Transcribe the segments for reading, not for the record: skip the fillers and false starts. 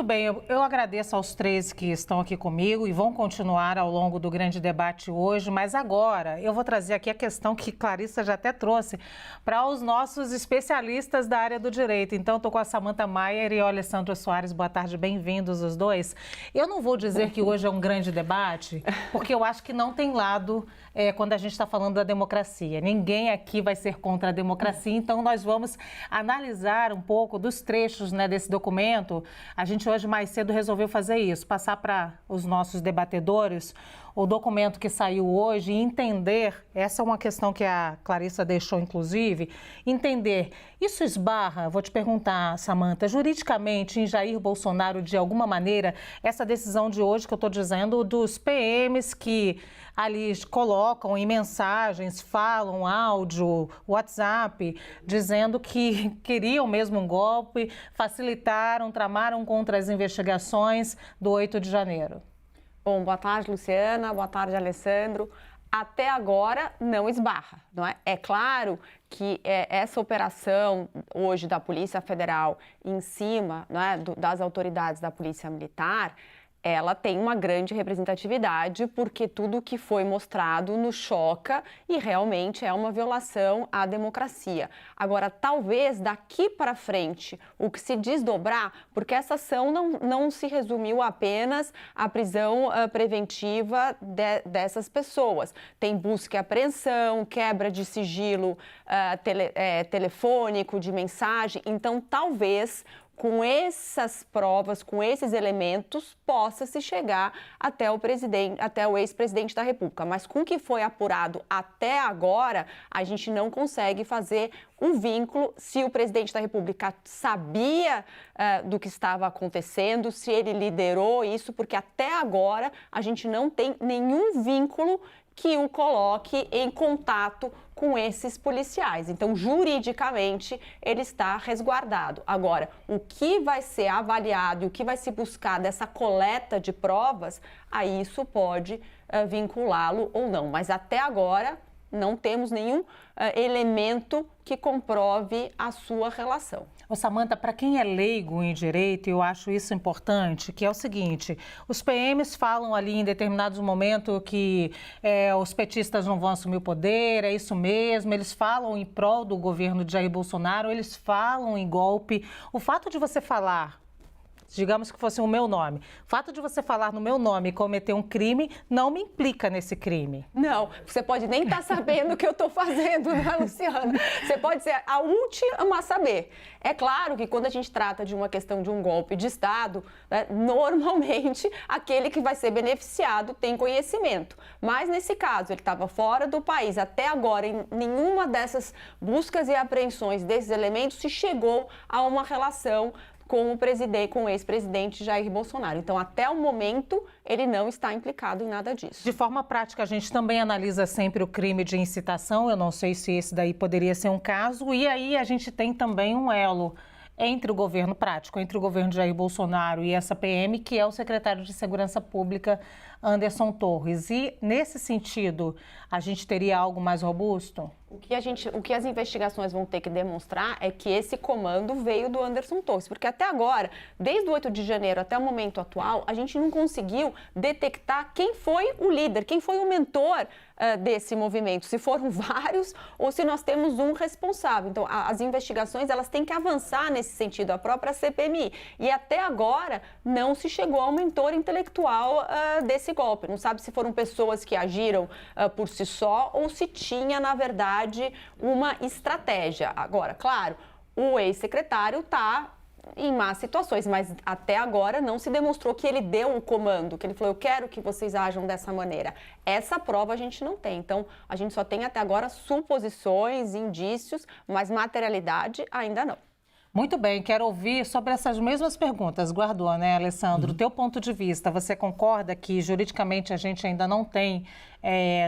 Muito bem, eu agradeço aos três que estão aqui comigo e vão continuar ao longo do grande debate hoje, mas agora eu vou trazer aqui a questão que Clarissa já até trouxe para os nossos especialistas da área do direito. Então, estou com a Samantha Maier e o Alessandro Soares. Boa tarde, bem-vindos os dois. Eu não vou dizer que hoje é um grande debate, porque eu acho que não tem lado quando a gente está falando da democracia. Ninguém aqui vai ser contra a democracia, então nós vamos analisar um pouco dos trechos, né, desse documento. A gente hoje mais cedo resolveu fazer isso, passar para os nossos debatedores o documento que saiu hoje e entender, essa é uma questão que a Clarissa deixou inclusive, entender, isso esbarra, vou te perguntar, Samantha, juridicamente em Jair Bolsonaro de alguma maneira, essa decisão de hoje que eu estou dizendo dos PMs que ali colocam em mensagens, falam áudio, WhatsApp, dizendo que queriam mesmo um golpe, facilitaram, tramaram contra as investigações do 8 de janeiro. Bom, boa tarde, Luciana, boa tarde, Alessandro. Até agora não esbarra, não é? É claro que essa operação hoje da Polícia Federal em cima, não é, das autoridades da Polícia Militar, ela tem uma grande representatividade porque tudo que foi mostrado nos choca e realmente é uma violação à democracia. Agora, talvez daqui para frente o que se desdobrar, porque essa ação não se resumiu apenas à prisão preventiva dessas pessoas. Tem busca e apreensão, quebra de sigilo telefônico, de mensagem. Então, talvez com essas provas, com esses elementos, possa-se chegar até o ex-presidente da República. Mas com o que foi apurado até agora, a gente não consegue fazer um vínculo se o presidente da República sabia do que estava acontecendo, se ele liderou isso, porque até agora a gente não tem nenhum vínculo que o coloque em contato com esses policiais. Então, juridicamente, ele está resguardado. Agora, o que vai ser avaliado e o que vai se buscar dessa coleta de provas, aí isso pode vinculá-lo ou não. Mas até agora, não temos nenhum elemento que comprove a sua relação. Ô Samantha, para quem é leigo em direito, eu acho isso importante, que é o seguinte, os PMs falam ali em determinados momentos que os petistas não vão assumir o poder, é isso mesmo, eles falam em prol do governo de Jair Bolsonaro, eles falam em golpe. O fato de você falar, digamos que fosse o meu nome, o fato de você falar no meu nome e cometer um crime não me implica nesse crime. Não, você pode nem estar sabendo o que eu estou fazendo, né, Luciana? Você pode ser a última a saber. É claro que quando a gente trata de uma questão de um golpe de Estado, né, normalmente aquele que vai ser beneficiado tem conhecimento. Mas nesse caso, ele estava fora do país. Até agora, em nenhuma dessas buscas e apreensões desses elementos se chegou a uma relação com o ex-presidente Jair Bolsonaro. Então, até o momento, ele não está implicado em nada disso. De forma prática, a gente também analisa sempre o crime de incitação. Eu não sei se esse daí poderia ser um caso. E aí a gente tem também um elo entre o governo prático, entre o governo de Jair Bolsonaro e essa PM, que é o secretário de Segurança Pública, Anderson Torres. E, nesse sentido, a gente teria algo mais robusto? O que as investigações vão ter que demonstrar é que esse comando veio do Anderson Torres, porque até agora, desde o 8 de janeiro até o momento atual, a gente não conseguiu detectar quem foi o líder, quem foi o mentor desse movimento, se foram vários ou se nós temos um responsável. Então, as investigações elas têm que avançar nesse sentido, a própria CPMI. E até agora não se chegou ao mentor intelectual desse golpe. Não sabe se foram pessoas que agiram por si só ou se tinha, na verdade, uma estratégia. Agora, claro, o ex-secretário está em más situações, mas até agora não se demonstrou que ele deu o comando, que ele falou, eu quero que vocês ajam dessa maneira. Essa prova a gente não tem, então a gente só tem até agora suposições, indícios, mas materialidade ainda não. Muito bem, quero ouvir sobre essas mesmas perguntas. Guardou, né, Alessandro? Teu ponto de vista, você concorda que juridicamente a gente ainda não tem,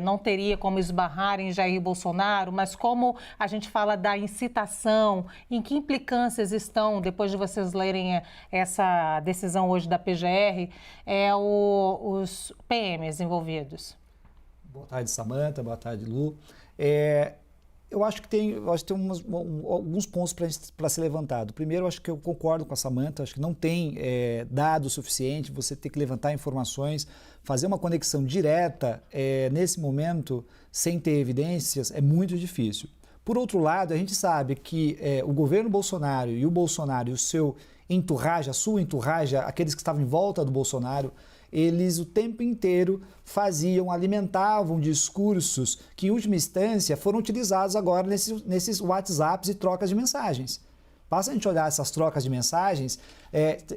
não teria como esbarrar em Jair Bolsonaro, mas como a gente fala da incitação, em que implicâncias estão, depois de vocês lerem essa decisão hoje da PGR, os PMs envolvidos? Boa tarde, Samantha. Boa tarde, Lu. Eu acho que tem alguns pontos para ser levantado. Primeiro, eu acho que eu concordo com a Samantha, acho que não tem dado suficiente, você ter que levantar informações, fazer uma conexão direta nesse momento, sem ter evidências, é muito difícil. Por outro lado, a gente sabe que o governo Bolsonaro e o Bolsonaro e o seu entourage, a sua entourage, aqueles que estavam em volta do Bolsonaro, eles o tempo inteiro alimentavam discursos que, em última instância, foram utilizados agora nesses WhatsApps e trocas de mensagens. Basta a gente olhar essas trocas de mensagens,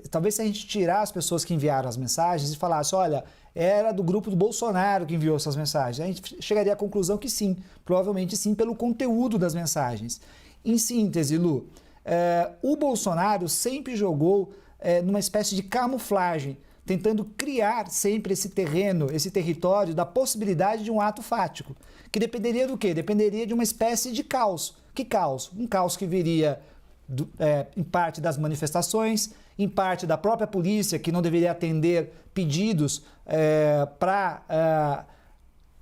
talvez se a gente tirar as pessoas que enviaram as mensagens e falasse, olha, era do grupo do Bolsonaro que enviou essas mensagens, a gente chegaria à conclusão que sim, provavelmente sim, pelo conteúdo das mensagens. Em síntese, Lu, o Bolsonaro sempre jogou numa espécie de camuflagem, tentando criar sempre esse terreno, esse território da possibilidade de um ato fático, que dependeria do quê? Dependeria de uma espécie de caos. Que caos? Um caos que viria em parte das manifestações, em parte da própria polícia, que não deveria atender pedidos para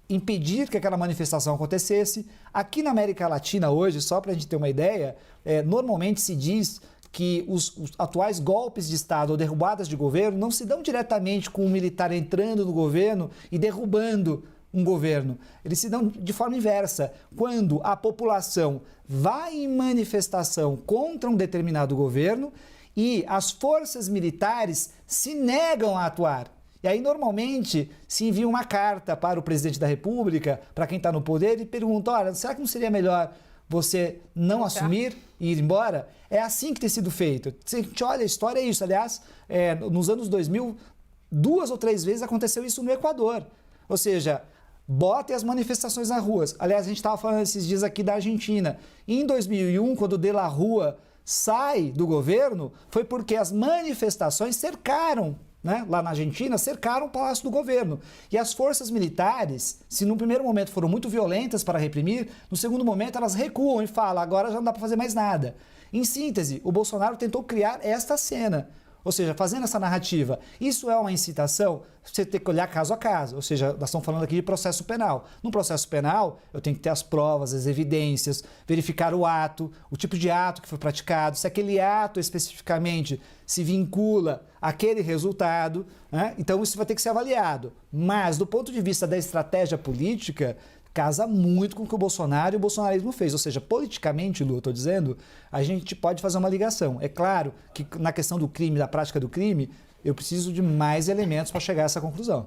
impedir que aquela manifestação acontecesse. Aqui na América Latina hoje, só para a gente ter uma ideia, normalmente se diz que os atuais golpes de Estado ou derrubadas de governo não se dão diretamente com um militar entrando no governo e derrubando um governo. Eles se dão de forma inversa. Quando a população vai em manifestação contra um determinado governo e as forças militares se negam a atuar. E aí, normalmente, se envia uma carta para o presidente da República, para quem está no poder, e pergunta, olha, será que não seria melhor você não assumir e ir embora? É assim que tem sido feito. Se a gente olha, a história é isso. Aliás, nos anos 2000, 2 ou 3 vezes aconteceu isso no Equador. Ou seja, botem as manifestações nas ruas. Aliás, a gente estava falando esses dias aqui da Argentina. Em 2001, quando o De la Rúa sai do governo, foi porque as manifestações cercaram, lá na Argentina, cercaram o Palácio do Governo. E as forças militares, se no primeiro momento foram muito violentas para reprimir, no segundo momento elas recuam e falam, agora já não dá para fazer mais nada. Em síntese, o Bolsonaro tentou criar esta cena, ou seja, fazendo essa narrativa. Isso é uma incitação? Você tem que olhar caso a caso, ou seja, nós estamos falando aqui de processo penal. No processo penal, eu tenho que ter as provas, as evidências, verificar o ato, o tipo de ato que foi praticado, se aquele ato especificamente se vincula àquele resultado, então isso vai ter que ser avaliado. Mas, do ponto de vista da estratégia política, casa muito com o que o Bolsonaro e o bolsonarismo fez. Ou seja, politicamente, Lu, eu estou dizendo, a gente pode fazer uma ligação. É claro que na questão do crime, da prática do crime, eu preciso de mais elementos para chegar a essa conclusão.